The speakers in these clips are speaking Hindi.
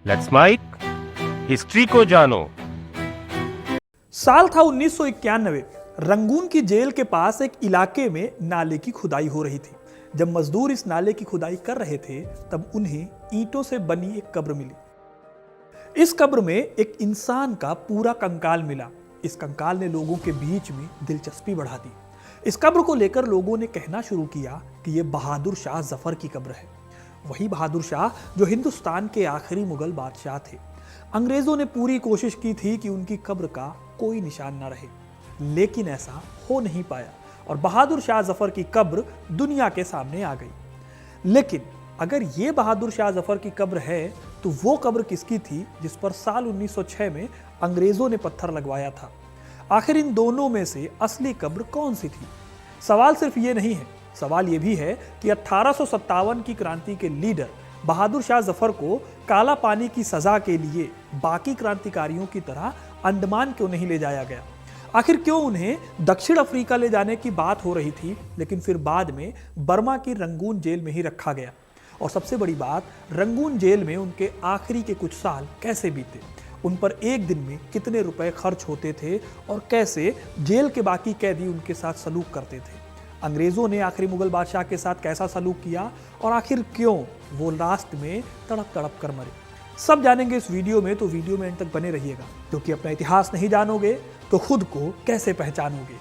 लेट्स माइक हिस्ट्री को जानो। साल था 1991। रंगून की जेल के पास एक इलाके में नाले की खुदाई हो रही थी। जब मजदूर इस नाले की खुदाई कर रहे थे तब उन्हें ईंटों से बनी एक कब्र मिली। इस कब्र में एक इंसान का पूरा कंकाल मिला। इस कंकाल ने लोगों के बीच में दिलचस्पी बढ़ा दी। इस कब्र को लेकर लोगों ने कहना शुरू किया कि यह बहादुर शाह जफर की कब्र है। वही बहादुर शाह जो हिंदुस्तान के आखिरी मुगल बादशाह थे। अंग्रेजों ने पूरी कोशिश की थी कि उनकी कब्र का कोई निशान न रहे, लेकिन ऐसा हो नहीं पाया और बहादुर शाह जफर की कब्र दुनिया के सामने आ गई। लेकिन अगर ये बहादुर शाह जफर की कब्र है तो वो कब्र किसकी थी जिस पर साल 1906 में अंग्रेजों ने पत्थर लगवाया था? आखिर इन दोनों में से असली कब्र कौन सी थी? सवाल सिर्फ ये नहीं है, सवाल ये भी है कि 1857 की क्रांति के लीडर बहादुर शाह जफर को काला पानी की सजा के लिए बाकी क्रांतिकारियों की तरह अंडमान क्यों नहीं ले जाया गया? आखिर क्यों उन्हें दक्षिण अफ्रीका ले जाने की बात हो रही थी लेकिन फिर बाद में बर्मा की रंगून जेल में ही रखा गया? और सबसे बड़ी बात, रंगून जेल में उनके आखिरी के कुछ साल कैसे बीते? उन पर एक दिन में कितने रुपए खर्च होते थे और कैसे जेल के बाकी कैदी उनके साथ सलूक करते थे? अंग्रेजों ने आखिरी मुगल बादशाह के साथ कैसा सलूक किया और आखिर क्यों वो लास्ट में तड़प तड़प कर मरे? सब जानेंगे इस वीडियो में, तो वीडियो में एंड तक बने रहिएगा, क्योंकि अपना इतिहास नहीं जानोगे तो खुद को कैसे पहचानोगे।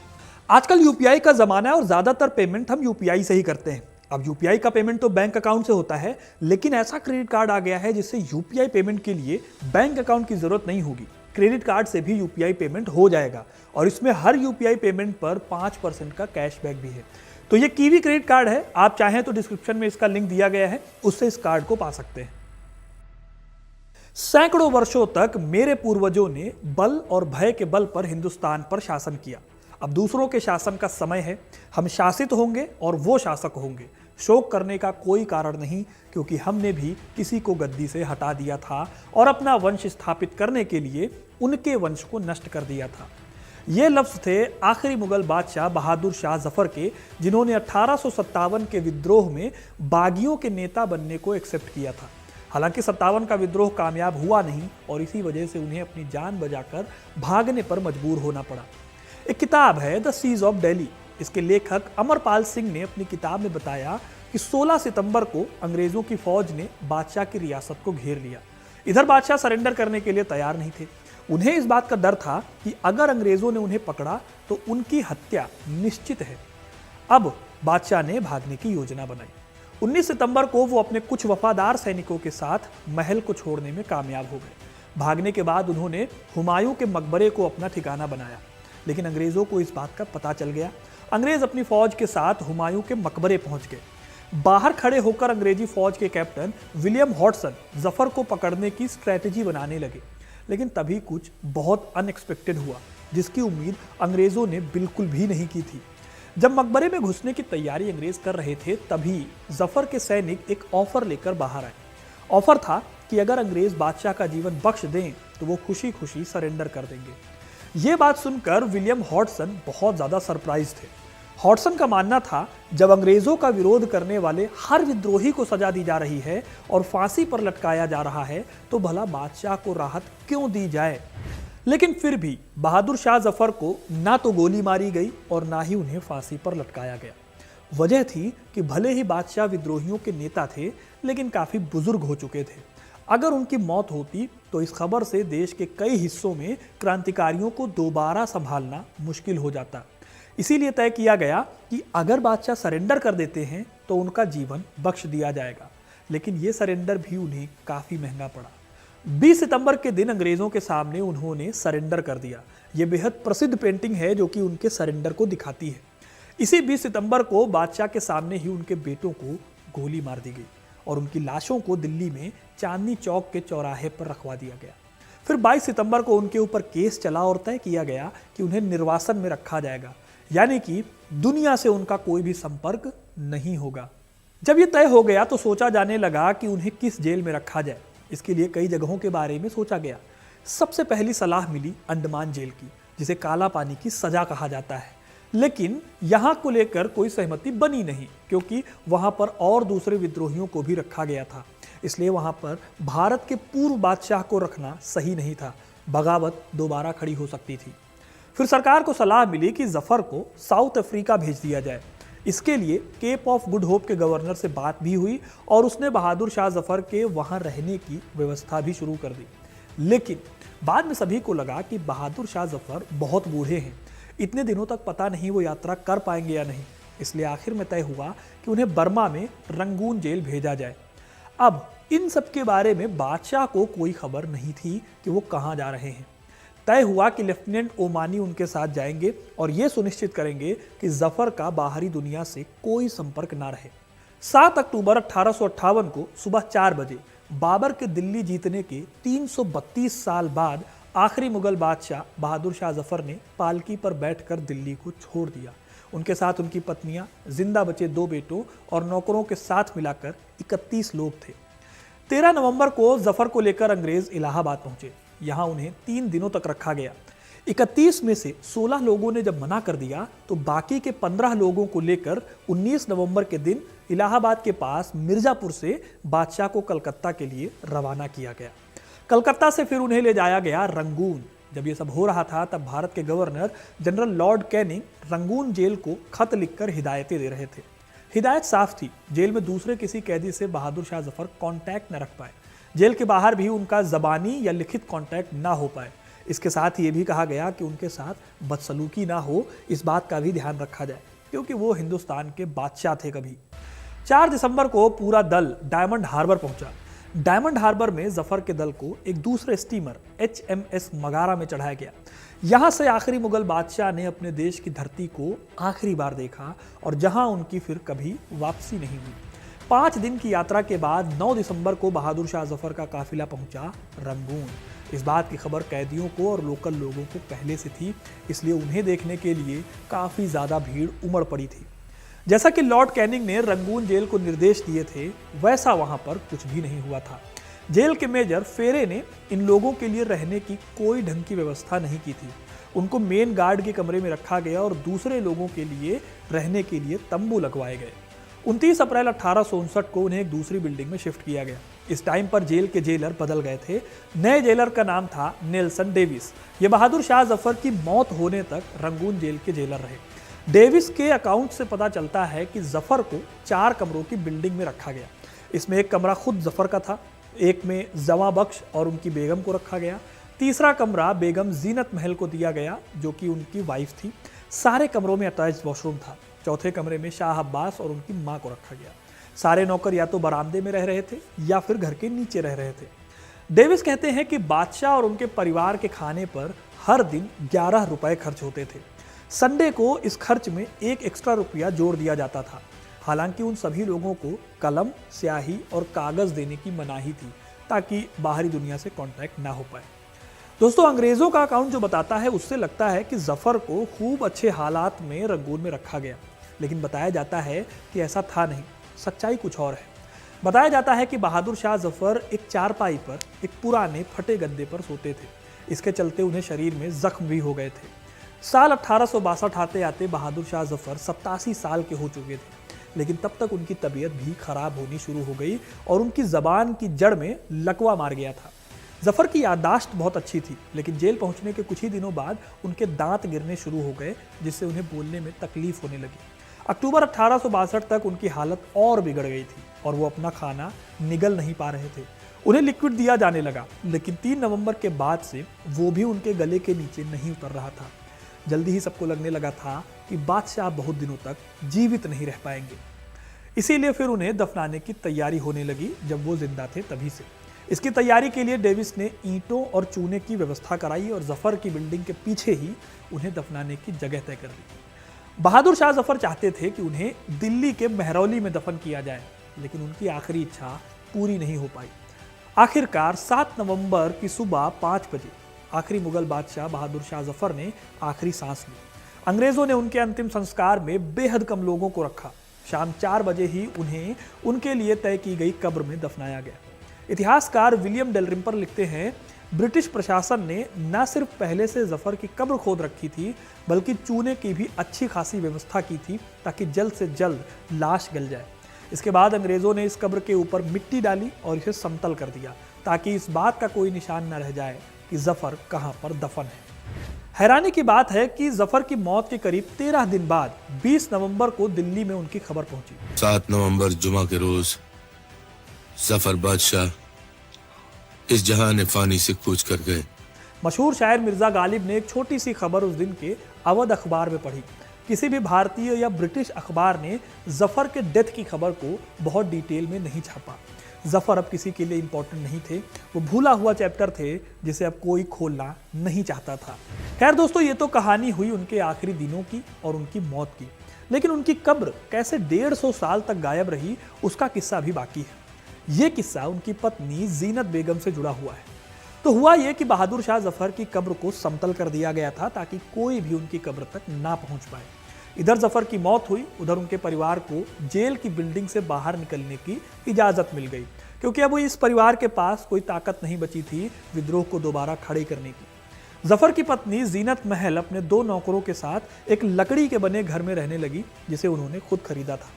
आजकल यूपीआई का जमाना है और ज्यादातर पेमेंट हम यूपीआई से ही करते हैं। अब यूपीआई का पेमेंट तो बैंक अकाउंट से होता है, लेकिन ऐसा क्रेडिट कार्ड आ गया है जिससे यूपीआई पेमेंट के लिए बैंक अकाउंट की जरूरत नहीं होगी। क्रेडिट कार्ड से भी यूपीआई पेमेंट हो जाएगा और इसमें हर यूपीआई पेमेंट पर 5% का कैशबैक भी है। तो ये कीवी क्रेडिट कार्ड है, आप चाहें तो डिस्क्रिप्शन में इसका लिंक दिया गया है, उससे इस कार्ड को पा सकते हैं। सैकड़ों वर्षों तक मेरे पूर्वजों ने बल और भय के बल पर हिंदुस्तान पर शासन किया। अब दूसरों के शासन का समय है, हम शासित होंगे और वो शासक होंगे। शोक करने का कोई कारण नहीं, क्योंकि हमने भी किसी को गद्दी से हटा दिया था और अपना वंश स्थापित करने के लिए उनके वंश को नष्ट कर दिया था। ये लफ्ज थे आखिरी मुगल बादशाह बहादुर शाह जफर के, जिन्होंने 1857 के विद्रोह में बागियों के नेता बनने को एक्सेप्ट किया था। हालांकि 57 का विद्रोह कामयाब हुआ नहीं और इसी वजह से उन्हें अपनी जान बचाकर भागने पर मजबूर होना पड़ा। एक किताब है द सीज ऑफ दिल्ली। इसके लेखक अमरपाल सिंह ने अपनी किताब में बताया कि 16 सितंबर को अंग्रेजों की फौज ने बादशाह की रियासत को घेर लिया। इधर बादशाह सरेंडर करने के लिए तैयार नहीं थे। उन्हें इस बात का डर था कि अगर अंग्रेजों ने उन्हें पकड़ा तो उनकी हत्या निश्चित है। अब बादशाह ने भागने की योजना बनाई। 19 सितंबर को वो अपने कुछ वफादार सैनिकों के साथ महल को छोड़ने में कामयाब हो गए। भागने के बाद उन्होंने हुमायूं के मकबरे को अपना ठिकाना बनाया, लेकिन अंग्रेजों को इस बात का पता चल गया। अंग्रेज अपनी फौज के साथ हुमायूं के मकबरे पहुंच गए। बाहर खड़े होकर अंग्रेजी फौज के कैप्टन विलियम हॉडसन जफर को पकड़ने की स्ट्रेटेजी बनाने लगे, लेकिन तभी कुछ बहुत अनएक्सपेक्टेड हुआ जिसकी उम्मीद अंग्रेजों ने बिल्कुल भी नहीं की थी। जब मकबरे में घुसने की तैयारी अंग्रेज कर रहे थे तभी जफर के सैनिक एक ऑफर लेकर बाहर आए। ऑफर था कि अगर अंग्रेज बादशाह का जीवन बख्श दें तो वो खुशी खुशी सरेंडर कर देंगे। ये बात सुनकर विलियम हॉडसन बहुत ज्यादा सरप्राइज थे। हॉडसन का मानना था जब अंग्रेजों का विरोध करने वाले हर विद्रोही को सजा दी जा रही है और फांसी पर लटकाया जा रहा है तो भला बादशाह को राहत क्यों दी जाए। लेकिन फिर भी बहादुर शाह जफर को ना तो गोली मारी गई और ना ही उन्हें फांसी पर लटकाया गया। वजह थी कि भले ही बादशाह विद्रोहियों के नेता थे, लेकिन काफी बुजुर्ग हो चुके थे। अगर उनकी मौत होती तो इस खबर से देश के कई हिस्सों में क्रांतिकारियों को दोबारा संभालना मुश्किल हो जाता। इसीलिए तय किया गया कि अगर बादशाह सरेंडर कर देते हैं तो उनका जीवन बख्श दिया जाएगा। लेकिन यह सरेंडर भी उन्हें काफी महंगा पड़ा। 20 सितंबर के दिन अंग्रेजों के सामने उन्होंने सरेंडर कर दिया। यह बेहद प्रसिद्ध पेंटिंग है जो कि उनके सरेंडर को दिखाती है। इसी 20 सितंबर को बादशाह के सामने ही उनके बेटों को गोली मार दी गई और उनकी लाशों को दिल्ली में चांदनी चौक के चौराहे पर रखवा दिया गया। फिर 22 सितंबर को उनके ऊपर केस चला और तय किया गया कि उन्हें निर्वासन में रखा जाएगा, यानी कि दुनिया से उनका कोई भी संपर्क नहीं होगा। जब यह तय हो गया तो सोचा जाने लगा कि उन्हें किस जेल में रखा जाए। इसके लिए कई जगहों के बारे में सोचा गया। सबसे पहली सलाह मिली अंडमान जेल की, जिसे काला पानी की सजा कहा जाता है। लेकिन यहां को लेकर कोई सहमति बनी नहीं, क्योंकि वहां पर और दूसरे विद्रोहियों को भी रखा गया था। इसलिए वहां पर भारत के पूर्व बादशाह को रखना सही नहीं था, बगावत दोबारा खड़ी हो सकती थी। फिर सरकार को सलाह मिली कि जफर को साउथ अफ्रीका भेज दिया जाए। इसके लिए केप ऑफ गुड होप के गवर्नर से बात भी हुई और उसने बहादुर शाह जफर के वहां रहने की व्यवस्था भी शुरू कर दी। लेकिन बाद में सभी को लगा कि बहादुर शाह जफर बहुत बूढ़े हैं, इतने दिनों तक पता नहीं वो यात्रा कर पाएंगे या नहीं। इसलिए आखिर में तय हुआ कि उन्हें बर्मा में रंगून जेल भेजा जाए। अब इन सब के बारे में बादशाह को कोई खबर नहीं थी कि वो कहाँ जा रहे हैं। तय हुआ कि लेफ्टिनेंट ओमानी उनके साथ जाएंगे और ये सुनिश्चित करेंगे कि जफर का बाहरी दुनिया से कोई संपर्क ना रहे। 7 अक्टूबर 1858 को सुबह 4 बजे बाबर के दिल्ली जीतने के 332 साल बाद आखिरी मुगल बादशाह बहादुर शाह जफर ने पालकी पर बैठकर दिल्ली को छोड़ दिया। उनके साथ उनकी पत्नियां, जिंदा बचे 2 बेटों और नौकरों के साथ मिलाकर 31 लोग थे। 13 नवंबर को जफर को लेकर अंग्रेज इलाहाबाद पहुंचे। यहां उन्हें 3 दिनों तक रखा गया। 31 में से 16 लोगों ने जब मना कर दिया तो बाकी के 15 लोगों को लेकर 19 नवंबर के दिन इलाहाबाद के पास मिर्जापुर से बादशाह को कलकत्ता के लिए रवाना किया गया। कलकत्ता से फिर उन्हें ले जाया गया रंगून। जब ये सब हो रहा था तब भारत के governor general Lord Canning Rangoon jail को खत लिखकर हिदायतें दे रहे थे। हिदायत साफ थी, जेल में दूसरे किसी कैदी से बहादुर शाह जफर कांटेक्ट न रख पाए। जेल के बाहर भी उनका जबानी या लिखित कांटेक्ट ना हो पाए। इसके साथ ये भी कहा गया कि उनके साथ बदसलूकी ना हो, इस बात का भी ध्यान रखा जाए, क्योंकि वो हिंदुस्तान के बादशाह थे कभी। 4 दिसंबर को पूरा दल डायमंड हार्बर पहुंचा। डायमंड हार्बर में जफर के दल को एक दूसरे स्टीमर HMS मगारा में चढ़ाया गया। यहां से आखिरी मुगल बादशाह ने अपने देश की धरती को आखिरी बार देखा और जहां उनकी फिर कभी वापसी नहीं हुई। 5 दिन की यात्रा के बाद 9 दिसंबर को बहादुर शाह जफर का काफिला पहुंचा रंगून। इस बात की खबर कैदियों को और लोकल लोगों को पहले से थी, इसलिए उन्हें देखने के लिए काफी ज्यादा भीड़ उमड़ पड़ी थी। जैसा कि लॉर्ड कैनिंग ने रंगून जेल को निर्देश दिए थे, वैसा वहां पर कुछ भी नहीं हुआ था। जेल के मेजर फेरे ने इन लोगों के लिए रहने की कोई ढंग की व्यवस्था नहीं की थी। उनको मेन गार्ड के कमरे में रखा गया और दूसरे लोगों के लिए रहने के लिए तंबू लगवाए गए। 29 अप्रैल 1859 को उन्हें एक दूसरी बिल्डिंग में शिफ्ट किया गया। इस टाइम पर जेल के जेलर बदल गए थे। नए जेलर का नाम था नेल्सन डेविस। ये बहादुर शाह जफर की मौत होने तक रंगून जेल के जेलर रहे। डेविस के अकाउंट से पता चलता है कि जफर को 4 कमरों की बिल्डिंग में रखा गया। इसमें एक कमरा खुद जफर का था, एक में जवा बख्श और उनकी बेगम को रखा गया, तीसरा कमरा बेगम जीनत महल को दिया गया जो कि उनकी वाइफ थी। सारे कमरों में अटैच्ड वॉशरूम था। चौथे कमरे में शाह अब्बास और उनकी मां को रखा गया। सारे नौकर या तो बरामदे में रह रहे थे या फिर घर के नीचे रह रहे थे। डेविस कहते हैं कि बादशाह और उनके परिवार के खाने पर हर दिन 11 रुपए खर्च होते थे। संडे को इस खर्च में 1 एक्स्ट्रा रुपया जोड़ दिया जाता था। हालांकि उन सभी लोगों को कलम, स्याही और कागज देने की मनाही थी ताकि बाहरी दुनिया से कांटेक्ट ना हो पाए। दोस्तों, अंग्रेजों का अकाउंट जो बताता है उससे लगता है कि जफर को खूब अच्छे हालात में रंगून में रखा गया, लेकिन बताया जाता है कि ऐसा था नहीं। सच्चाई कुछ और है। बताया जाता है कि बहादुर शाह जफर एक चारपाई पर एक पुराने फटे गद्दे पर सोते थे। इसके चलते उन्हें शरीर में जख्म भी हो गए थे। साल 1862 आते आते बहादुर शाह जफर 87 साल के हो चुके थे, लेकिन तब तक उनकी तबीयत भी खराब होनी शुरू हो गई और उनकी जबान की जड़ में लकवा मार गया था। जफर की याददाश्त बहुत अच्छी थी, लेकिन जेल पहुंचने के कुछ ही दिनों बाद उनके दांत गिरने शुरू हो गए, जिससे उन्हें बोलने में तकलीफ होने लगी। अक्टूबर 1862 तक उनकी हालत और बिगड़ गई थी और वो अपना खाना निगल नहीं पा रहे थे। उन्हें लिक्विड दिया जाने लगा, लेकिन 3 नवंबर के बाद से वो भी उनके गले के नीचे नहीं उतर रहा था। जल्दी ही सबको लगने लगा था कि बादशाह बहुत दिनों तक जीवित नहीं रह पाएंगे। इसीलिए फिर उन्हें दफनाने की तैयारी होने लगी जब वो जिंदा थे तभी से। इसकी तैयारी के लिए डेविस ने ईंटों और चूने की व्यवस्था कराई और जफर की बिल्डिंग के पीछे ही उन्हें दफनाने की जगह तय कर दी। बहादुर शाह जफर चाहते थे कि उन्हें दिल्ली के महरौली में दफन किया जाए, लेकिन उनकी आखिरी इच्छा पूरी नहीं हो पाई। आखिरकार 7 नवंबर की सुबह 5 बजे आखिरी मुगल बादशाह बहादुर शाह जफर ने आखिरी सांस ली। अंग्रेजों ने उनके अंतिम संस्कार में बेहद कम लोगों को रखा। शाम 4 बजे ही उन्हें उनके लिए तय की गई कब्र में दफनाया गया। इतिहासकार विलियम डेलरिम्पर लिखते हैं, ब्रिटिश प्रशासन ने न सिर्फ पहले से जफर की कब्र खोद रखी थी, बल्कि चूने की भी अच्छी खासी व्यवस्था की थी ताकि जल्द से जल्द लाश गल जाए। इसके बाद अंग्रेजों ने इस कब्र के ऊपर मिट्टी डाली और इसे समतल कर दिया ताकि इस बात का कोई निशान न रह जाए कि जफर कहां पर दफन है। हैरानी की बात है कि जफर की मौत के करीब 13 दिन बाद 20 नवंबर को दिल्ली में उनकी खबर पहुंची। 7 नवंबर जुमा के रोज जफर बादशाह इस जहां फानी से कूच कर गए। मशहूर शायर मिर्जा गालिब ने एक छोटी सी खबर उस दिन के अवध अखबार में पढ़ी। किसी भी भारतीय या ब्रिटिश अखबार ने जफर के डेथ की खबर को बहुत डिटेल में नहीं छापा। जफर अब किसी के लिए इंपॉर्टेंट नहीं थे, वो भूला हुआ चैप्टर थे जिसे अब कोई खोलना नहीं चाहता था। खैर दोस्तों, ये तो कहानी हुई उनके आखिरी दिनों की और उनकी मौत की, लेकिन उनकी कब्र कैसे 150 साल तक गायब रही उसका किस्सा भी बाकी है। ये किस्सा उनकी पत्नी जीनत बेगम से जुड़ा हुआ है। तो हुआ यह कि बहादुर शाह जफर की कब्र को समतल कर दिया गया था ताकि कोई भी उनकी कब्र तक ना पहुंच पाए। इधर जफर की मौत हुई, उधर उनके परिवार को जेल की बिल्डिंग से बाहर निकलने की इजाजत मिल गई, क्योंकि अब इस परिवार के पास कोई ताकत नहीं बची थी विद्रोह को दोबारा खड़े करने की। जफर की पत्नी जीनत महल अपने 2 नौकरों के साथ एक लकड़ी के बने घर में रहने लगी, जिसे उन्होंने खुद खरीदा था।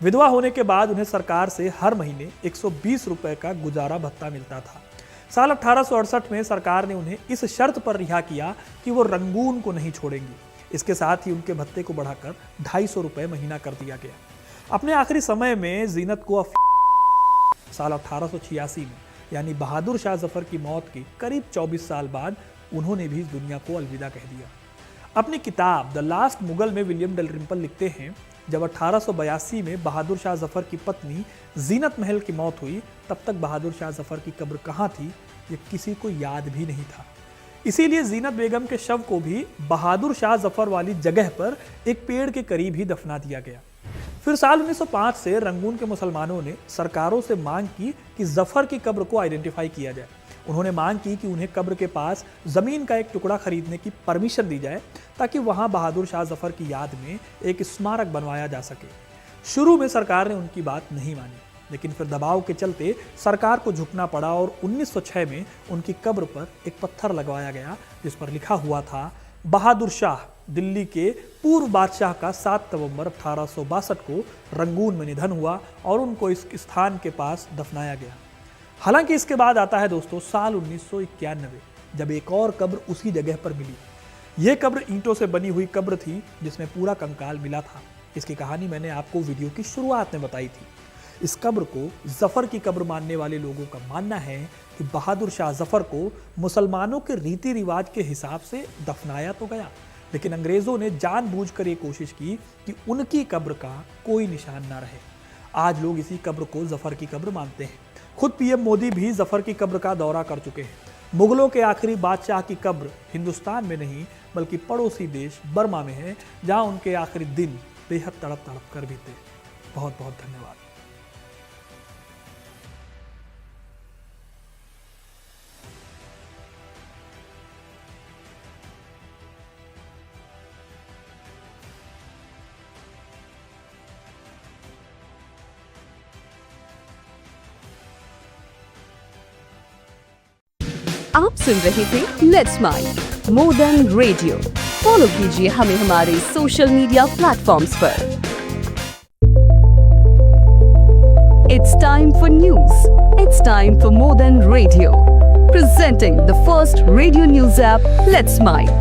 विधवा होने के बाद उन्हें सरकार से हर महीने 120 रुपए का गुजारा भत्ता मिलता था। साल 1868 में सरकार ने उन्हें इस शर्त पर रिहा किया कि वो रंगून को नहीं छोड़ेंगी। इसके साथ ही उनके भत्ते को बढ़ाकर 250 रुपए महीना कर दिया गया। अपने आखिरी समय में जीनत को साल 1886 में यानी बहादुर शाह जफर की मौत के करीब 24 साल बाद उन्होंने भी इस दुनिया को अलविदा कह दिया। अपनी किताब द लास्ट मुगल में विलियम डलरिम्पल लिखते हैं, जब 1882 में बहादुर शाह जफर की पत्नी जीनत महल की मौत हुई, तब तक बहादुर शाह जफर की कब्र कहाँ थी ये किसी को याद भी नहीं था। इसीलिए जीनत बेगम के शव को भी बहादुर शाह जफर वाली जगह पर एक पेड़ के करीब ही दफना दिया गया। फिर साल 1905 से रंगून के मुसलमानों ने सरकारों से मांग की कि जफर की कब्र को आइडेंटिफाई किया जाए। उन्होंने मांग की कि उन्हें कब्र के पास जमीन का एक टुकड़ा खरीदने की परमिशन दी जाए ताकि वहां बहादुर शाह जफर की याद में एक स्मारक बनवाया जा सके। शुरू में सरकार ने उनकी बात नहीं मानी, लेकिन फिर दबाव के चलते सरकार को झुकना पड़ा और 1906 में उनकी कब्र पर एक पत्थर लगवाया गया जिस पर लिखा हुआ था, बहादुर शाह दिल्ली के पूर्व बादशाह का 7 नवंबर 1862 को रंगून में निधन हुआ और उनको इस स्थान के पास दफनाया गया। हालांकि इसके बाद आता है दोस्तों साल 1991, जब एक और कब्र उसी जगह पर मिली। यह कब्र ईंटों से बनी हुई कब्र थी जिसमें पूरा कंकाल मिला था। इसकी कहानी मैंने आपको वीडियो की शुरुआत में बताई थी। इस कब्र को जफर की कब्र मानने वाले लोगों का मानना है कि बहादुर शाह जफर को मुसलमानों के रीति रिवाज के हिसाब से दफनाया तो गया, लेकिन अंग्रेजों ने जानबूझकर ये कोशिश की कि उनकी कब्र का कोई निशान ना रहे। आज लोग इसी कब्र को जफर की कब्र मानते हैं। खुद पीएम मोदी भी जफर की कब्र का दौरा कर चुके हैं। मुगलों के आखिरी बादशाह की कब्र हिंदुस्तान में नहीं बल्कि पड़ोसी देश बर्मा में है, जहां उनके आखिरी दिन बेहद तड़प तड़प कर बीते। बहुत बहुत धन्यवाद। आप सुन रहे थे let's mic more than radio. Follow कीजिए हमें हमारे सोशल मीडिया प्लेटफॉर्म्स पर। It's time for news. It's time for more than radio. Presenting the first radio news app, Let's Mic.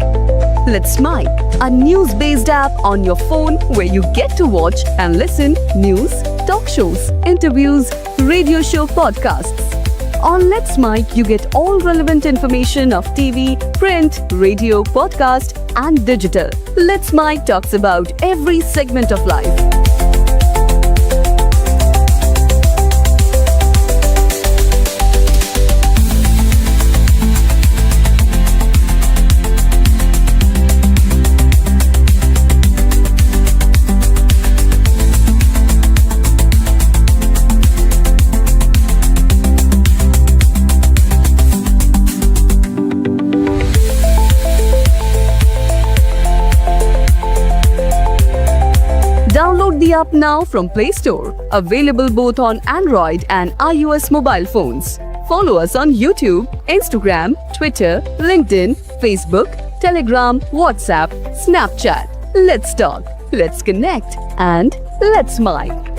Let's Mic, a news-based app on your phone where you get to watch and listen news, talk shows, interviews, radio show podcasts. On Let's Mic, you get all relevant information of TV, print, radio, podcast, and digital. Let's Mic talks about every segment of life. Download the app now from Play Store. Available both on Android and iOS mobile phones. Follow us on YouTube, Instagram, Twitter, LinkedIn, Facebook, Telegram, WhatsApp, Snapchat. Let's talk, let's connect, and let's mic.